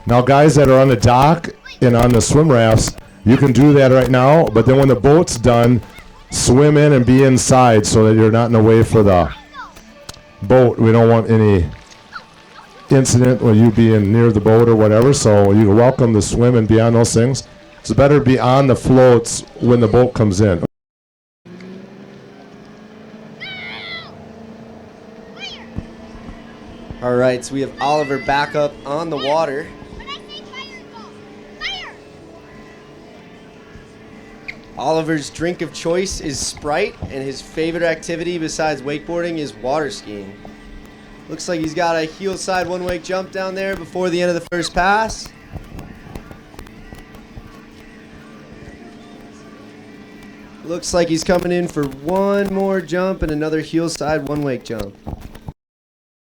Now, guys that are on the dock and on the swim rafts, you can do that right now, but then when the boat's done, swim in and be inside so that you're not in the way for the boat. We don't want any incident or you being near the boat or whatever, so you're welcome to swim and be on those things. It's better to be on the floats when the boat comes in. All right, so we have Oliver back up on the water. Oliver's drink of choice is Sprite, and his favorite activity besides wakeboarding is water skiing. Looks like he's got a heel side one-wake jump down there before the end of the first pass. Looks like he's coming in for one more jump and another heel side one-wake jump.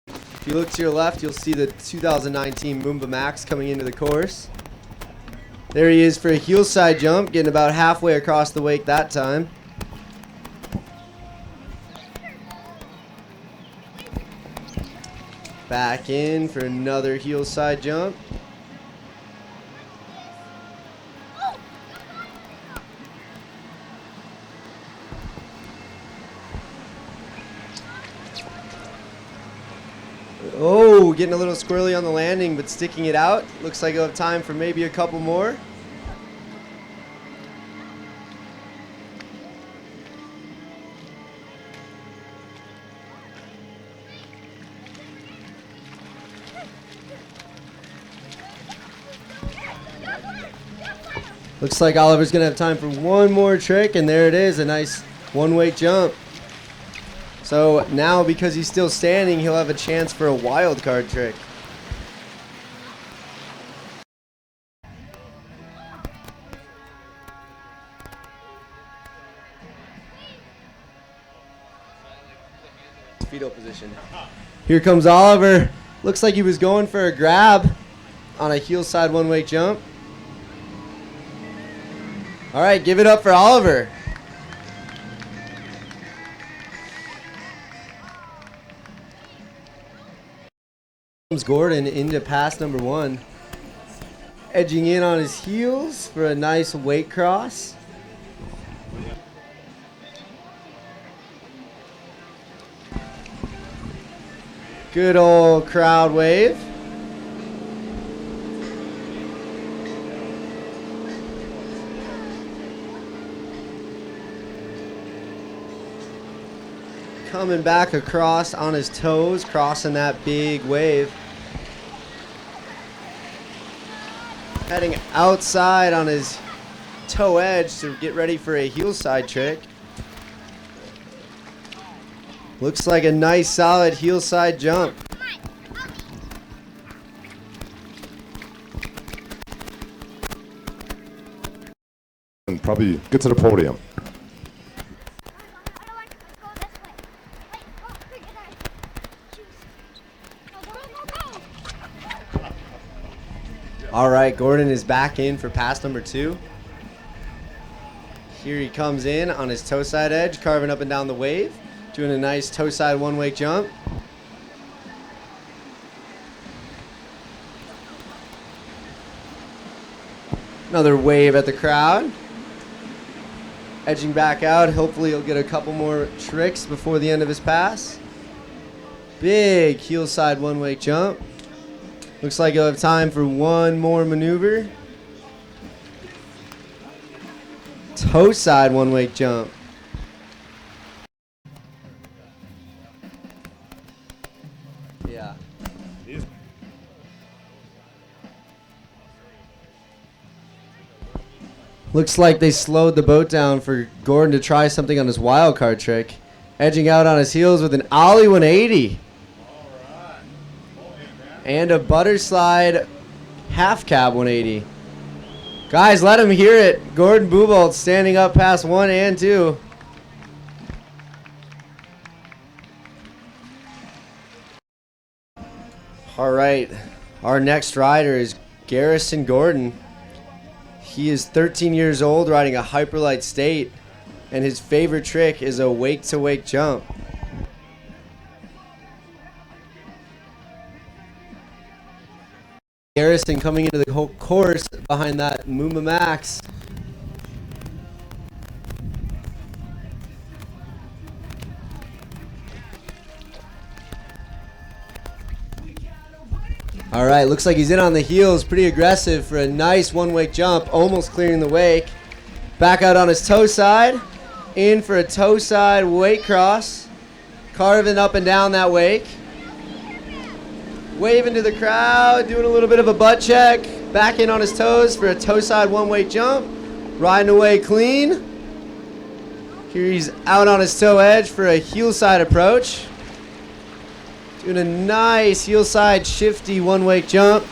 If you look to your left, you'll see the 2019 Moomba Max coming into the course. There he is for a heel side jump, getting about halfway across the wake that time. Back in for another heel side jump. Oh, getting a little squirrely on the landing, but sticking it out. Looks like he'll have time for maybe a couple more. Looks like Oliver's going to have time for one more trick, and there it is, a nice one-wake jump. So now, because he's still standing, he'll have a chance for a wild card trick. Fetal position. Here comes Oliver. Looks like he was going for a grab on a heel side one-wake jump. All right, give it up for Oliver. Comes Gordon into pass number one. Edging in on his heels for a nice wake cross. Good old crowd wave. Coming back across on his toes, crossing that big wave. Heading outside on his toe edge to get ready for a heel side trick. Looks like a nice solid heel side jump. And probably get to the podium. All right, Gordon is back in for pass number two. Here he comes in on his toe side edge, carving up and down the wave, doing a nice toe side one-wake jump. Another wave at the crowd. Edging back out, hopefully he'll get a couple more tricks before the end of his pass. Big heel side one-wake jump. Looks like he'll have time for one more maneuver. Toe side one-wake jump. Yeah. Looks like they slowed the boat down for Gordon to try something on his wild card trick. Edging out on his heels with an ollie 180. And a butter slide half cab 180. Guys, let him hear it. Gordon Bubolt standing up past 1 and 2. All right, our next rider is Garrison Gordon. He is 13 years old, riding a Hyperlight State, and his favorite trick is a wake-to-wake jump. Garrison coming into the whole course behind that Moomba Max. All right, looks like he's in on the heels, pretty aggressive for a nice one-wake jump, almost clearing the wake. Back out on his toe side, in for a toe side wake cross, carving up and down that wake. Waving to the crowd, doing a little bit of a butt check, back in on his toes for a toe side one-wake jump, riding away clean. Here he's out on his toe edge for a heel side approach. Doing a nice heel side shifty one-wake jump.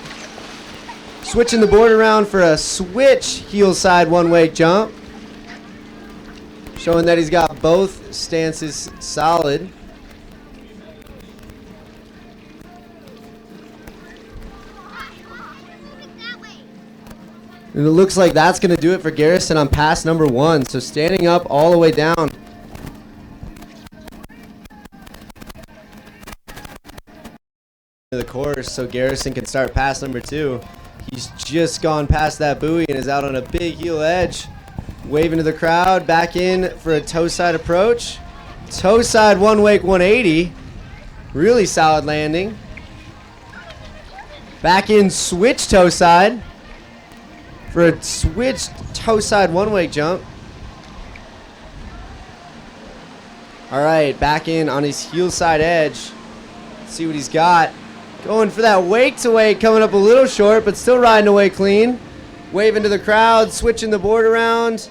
Switching the board around for a switch heel side one-wake jump. Showing that he's got both stances solid. And it looks like that's going to do it for Garrison on pass number 1. So standing up all the way down. The course so Garrison can start pass number 2. He's just gone past that buoy and is out on a big heel edge. Waving to the crowd, back in for a toe side approach. Toe side one-wake 180. Really solid landing. Back in switch toe side for a switched toe side one-wake jump. All right, back in on his heel side edge. Let's see what he's got. Going for that wake to wake, coming up a little short, but still riding away clean. Waving to the crowd, switching the board around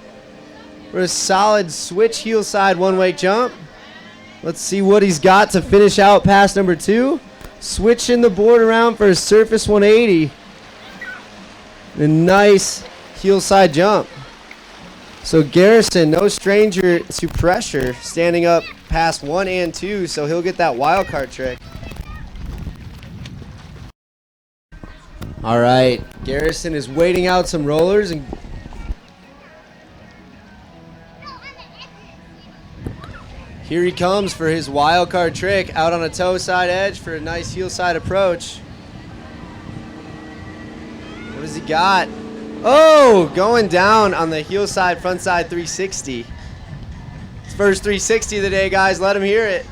for a solid switch heel side one-wake jump. Let's see what he's got to finish out pass number 2. Switching the board around for a surface 180. A nice heel side jump. So Garrison, no stranger to pressure, standing up past 1 and 2, so he'll get that wild card trick. All right, Garrison is waiting out some rollers and here he comes for his wild card trick, out on a toe side edge for a nice heel side approach. What has he got? Oh, going down on the heel side front side 360. His first 360 of the day, guys. Let him hear it.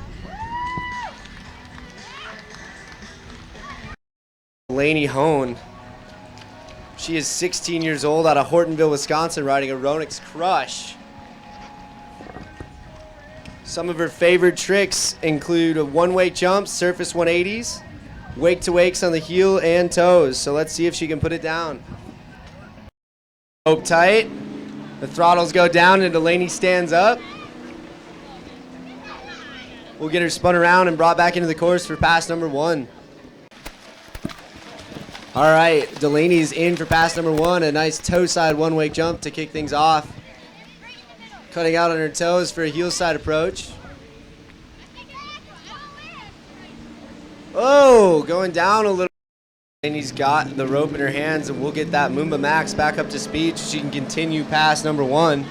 Lainey Hone. She is 16 years old, out of Hortonville, Wisconsin, riding a Ronix Crush. Some of her favorite tricks include one-wake jumps, surface 180s, wake to wakes on the heel and toes. So let's see if she can put it down. Rope tight. The throttles go down and Delaney stands up. We'll get her spun around and brought back into the course for pass number 1. All right, Delaney's in for pass number 1. A nice toe side one-wake jump to kick things off. Cutting out on her toes for a heel side approach. Oh, going down a little. Delaney's got the rope in her hands, and we'll get that Moomba Max back up to speed so she can continue pass number 1.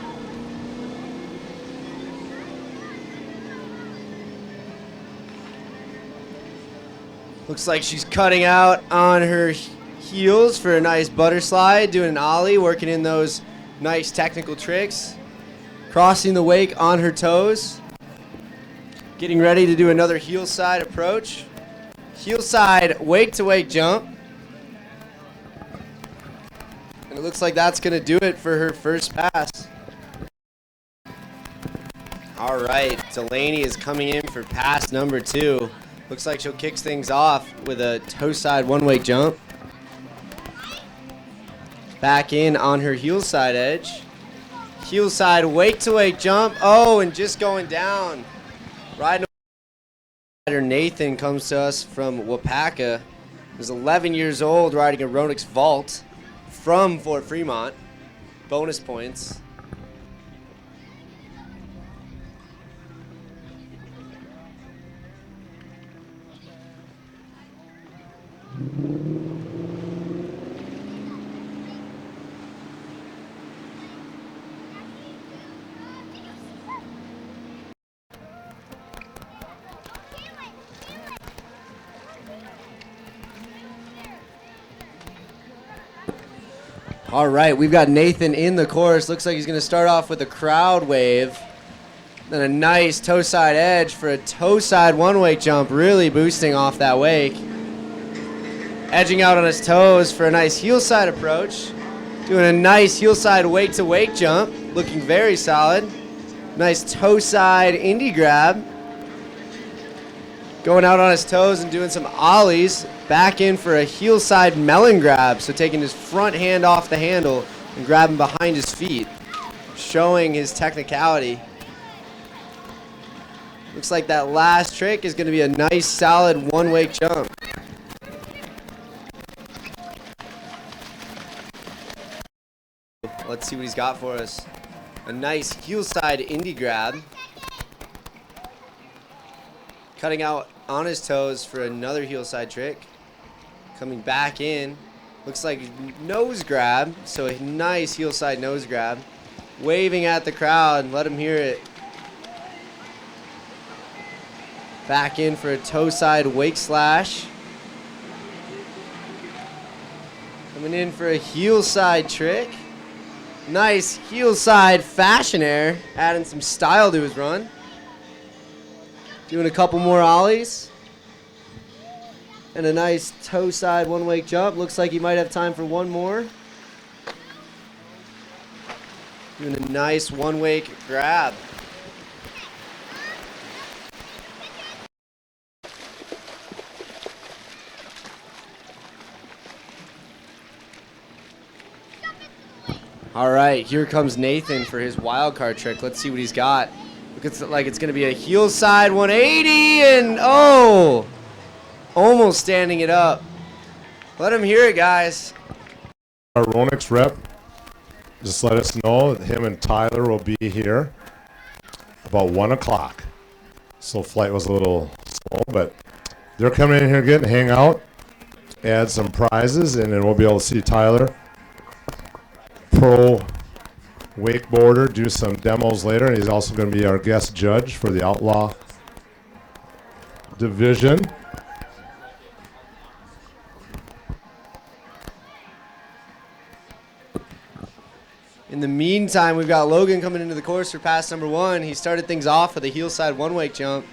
Looks like she's cutting out on her heels for a nice butter slide, doing an ollie, working in those nice technical tricks. Crossing the wake on her toes. Getting ready to do another heel side approach. Heel side wake to wake jump. And it looks like that's going to do it for her first pass. All right, Delaney is coming in for pass number 2. Looks like she'll kick things off with a toe side one-wake jump. Back in on her heel side edge. Heel side wake to wake jump. Oh, and just going down. Riding. Nathan comes to us from Wapaka. He's 11 years old, riding a Ronix Vault from Fort Fremont. Bonus points. All right, we've got Nathan in the course. Looks like he's going to start off with a crowd wave. Then a nice toe side edge for a toe side one wake jump, really boosting off that wake. Edging out on his toes for a nice heel side approach. Doing a nice heel side wake to wake jump, looking very solid. Nice toe side indie grab. Going out on his toes and doing some ollies. Back in for a heel side melon grab. So taking his front hand off the handle and grabbing behind his feet. Showing his technicality. Looks like that last trick is going to be a nice solid one wake jump. Let's see what he's got for us. A nice heel side indie grab. Cutting out on his toes for another heel side trick. Coming back in. Looks like nose grab. So a nice heel side nose grab. Waving at the crowd. Let him hear it. Back in for a toe side wake slash. Coming in for a heel side trick. Nice heel side fashion air. Adding some style to his run. Doing a couple more ollies. And a nice toe side one wake jump. Looks like he might have time for one more. Doing a nice one wake grab. All right, here comes Nathan for his wild card trick. Let's see what he's got. Looks like it's going to be a heel side 180 and oh, almost standing it up. Let him hear it, guys. Our Ronix rep just let us know that him and Tyler will be here about 1 o'clock. So flight was a little slow, but they're coming in here again to hang out, add some prizes, and then we'll be able to see Tyler, pro wakeboarder, do some demos later, and he's also going to be our guest judge for the Outlaw division. In the meantime, we've got Logan coming into the course for pass number 1. He started things off with a heel side one wake jump.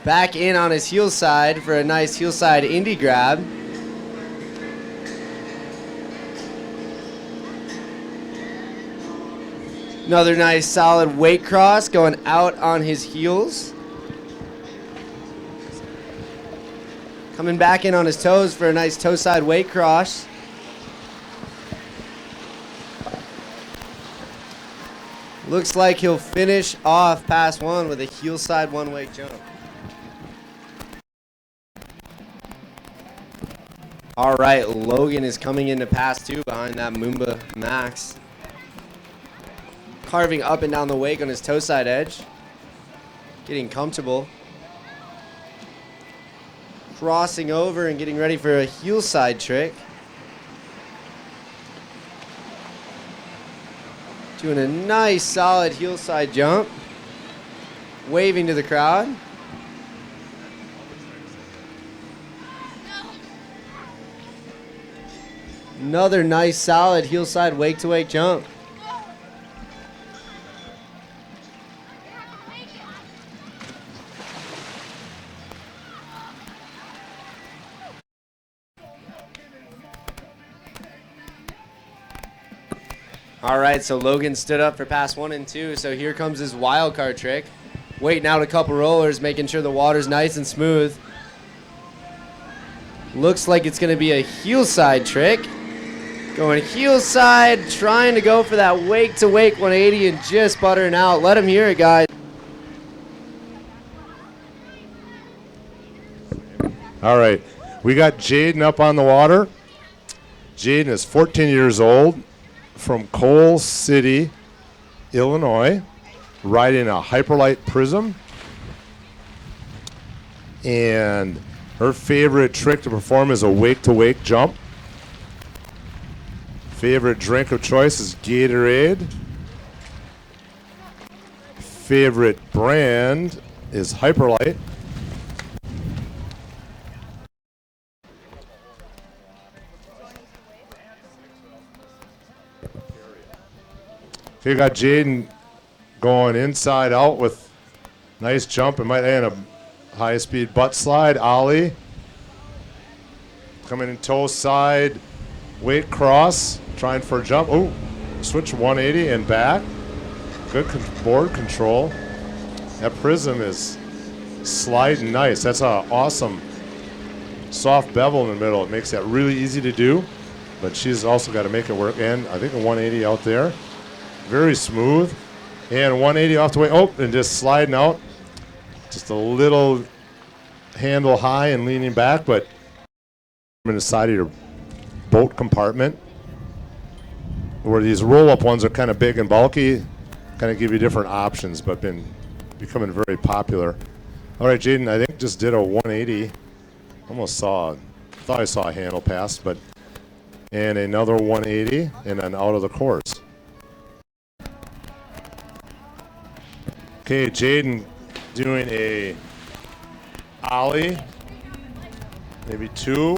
Back in on his heel side for a nice heel side indie grab. Another nice solid wake cross going out on his heels. Coming back in on his toes for a nice toe side wake cross. Looks like he'll finish off pass 1 with a heel side one wake jump. All right, Logan is coming into pass 2 behind that Moomba Max. Carving up and down the wake on his toe side edge. Getting comfortable. Crossing over and getting ready for a heel side trick. Doing a nice solid heel side jump. Waving to the crowd. Another nice solid heel side wake to wake jump. All right, so Logan stood up for pass 1 and 2, so here comes his wild card trick. Waiting out a couple rollers, making sure the water's nice and smooth. Looks like it's going to be a heel side trick. Going heel side, trying to go for that wake to wake 180 and just buttering out. Let him hear it, guys. All right, we got Jaden up on the water. Jaden is 14 years old. From Coal City, Illinois, riding a Hyperlight Prism. And her favorite trick to perform is a wake-to-wake jump. Favorite drink of choice is Gatorade. Favorite brand is Hyperlight. Okay, got Jaden going inside out with nice jump. It might end a high-speed butt slide. Ollie. Coming in toe side. Weight cross. Trying for a jump. Oh, switch 180 and back. Good board control. That prism is sliding nice. That's an awesome soft bevel in the middle. It makes that really easy to do. But she's also got to make it work. And I think a 180 out there. Very smooth. And 180 off the way. Oh, and just sliding out. Just a little handle high and leaning back, but in the side of your boat compartment. Where these roll-up ones are kind of big and bulky, kind of give you different options, but been becoming very popular. All right, Jaden, I think just did a 180. Almost thought I saw a handle pass, but and another 180 and then out of the course. Okay, Jaden doing a ollie, maybe two.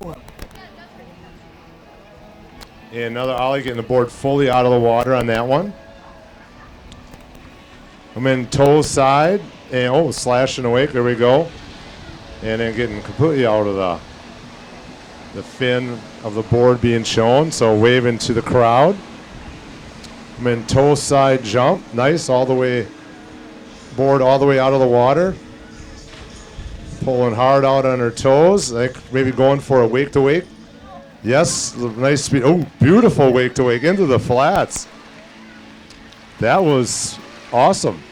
And another ollie, getting the board fully out of the water on that one. I'm in toe side, and slashing awake, there we go. And then getting completely out of the fin of the board being shown, so waving to the crowd. I'm in toe side jump, nice, all the way, board all the way out of the water. Pulling hard out on her toes, like maybe going for a wake to wake. Yes, nice speed. Oh, beautiful wake to wake into the flats. That was awesome.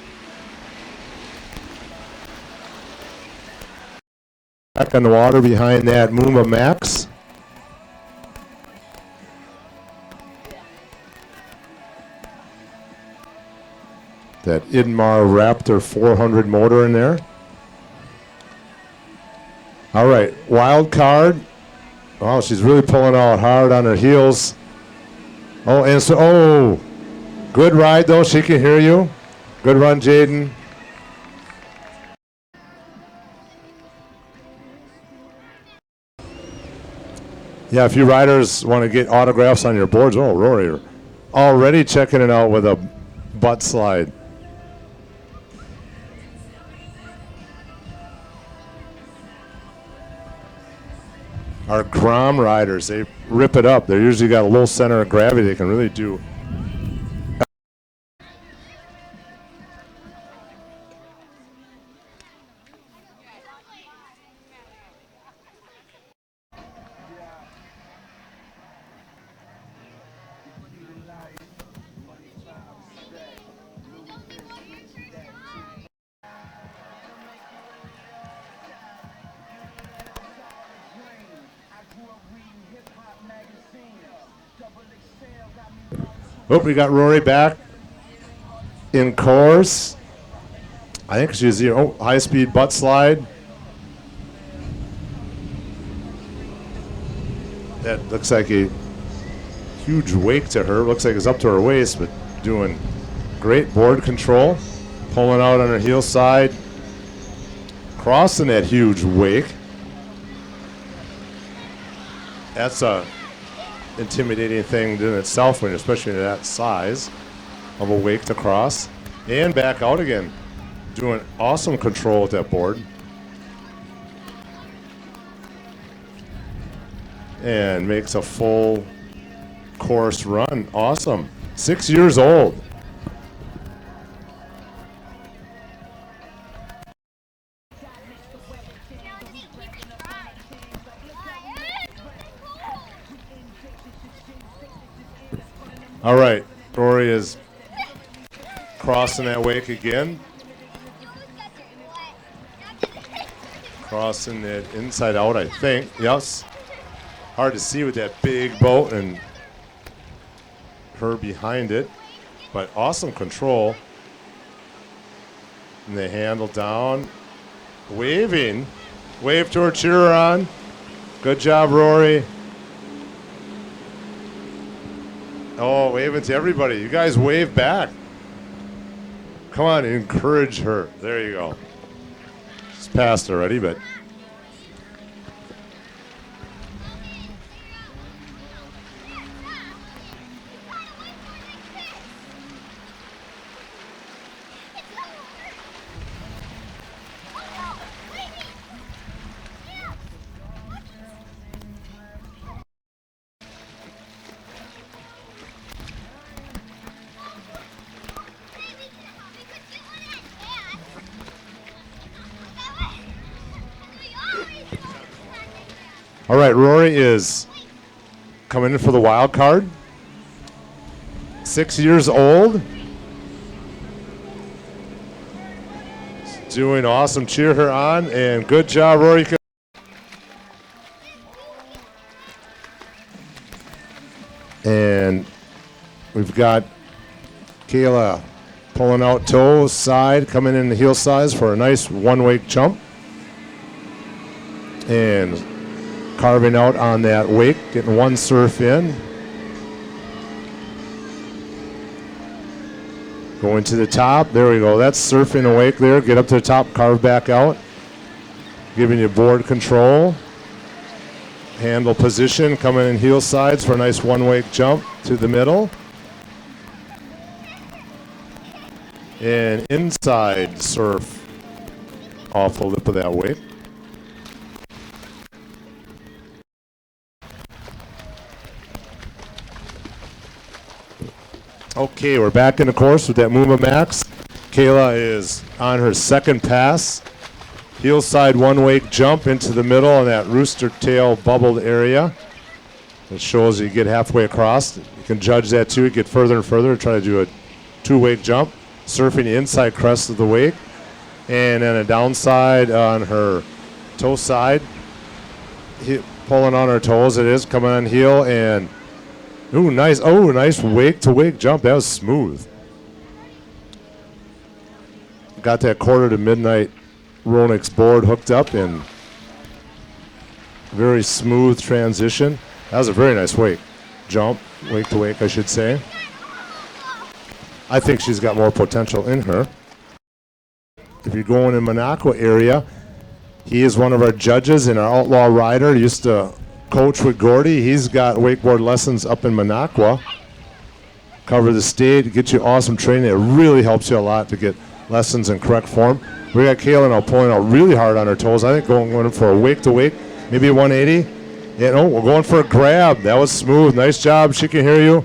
Back on the water behind that Moomba Max. That Inmar Raptor 400 motor in there. All right, wild card. Oh, she's really pulling out hard on her heels. Oh, and so, good ride though. She can hear you. Good run, Jaden. Yeah, if you riders want to get autographs on your boards, Rory, you're already checking it out with a butt slide. Our Grom riders, they rip it up. They usually got a low center of gravity. They can really do. Oh, we got Rory back in course. I think she's here. Oh, high-speed butt slide. That looks like a huge wake to her. Looks like it's up to her waist, but doing great board control. Pulling out on her heel side. Crossing that huge wake. That's a intimidating thing in itself, when especially that size of a wake to cross. And back out again. Doing awesome control with that board. And makes a full course run. Awesome. 6 years old. All right, Rory is crossing that wake again. Crossing it inside out, I think. Yes. Hard to see with that big boat and her behind it, but awesome control. And the handle down, waving. Wave to her, cheer her on. Good job, Rory. Oh, waving to everybody. You guys wave back. Come on, encourage her. There you go. She's passed already, but. All right, Rory is coming in for the wild card. 6 years old. Doing awesome. Cheer her on, and good job, Rory. And we've got Kayla pulling out toe side, coming in the heel size for a nice one-wake jump. And carving out on that wake, getting one surf in. Going to the top. There we go. That's surfing a wake there. Get up to the top, carve back out. Giving you board control. Handle position, coming in heel sides for a nice one-wake jump to the middle. And inside surf off the lip of that wake. Okay, we're back in the course with that Moomba Max. Kayla is on her second pass. Heel side one-wake jump into the middle on that rooster tail bubbled area. It shows you get halfway across. You can judge that too. Get further and further. Try to do a two-wake jump. Surfing the inside crest of the wake. And then a downside on her toe side. Pulling on her toes it is. Coming on heel and ooh, nice. Oh, nice wake-to-wake jump. That was smooth. Got that quarter to midnight Ronix board hooked up and very smooth transition. That was a very nice wake. Jump, wake-to-wake, I should say. I think she's got more potential in her. If you're going in Minocqua area, he is one of our judges and our outlaw rider. He used to coach with Gordy. He's got wakeboard lessons up in Minocqua. Cover the state, get you awesome training. It really helps you a lot to get lessons in correct form. We got Kayla now pulling out really hard on her toes. I think going for a wake-to-wake, maybe a 180. Yeah, no, we're going for a grab. That was smooth. Nice job. She can hear you.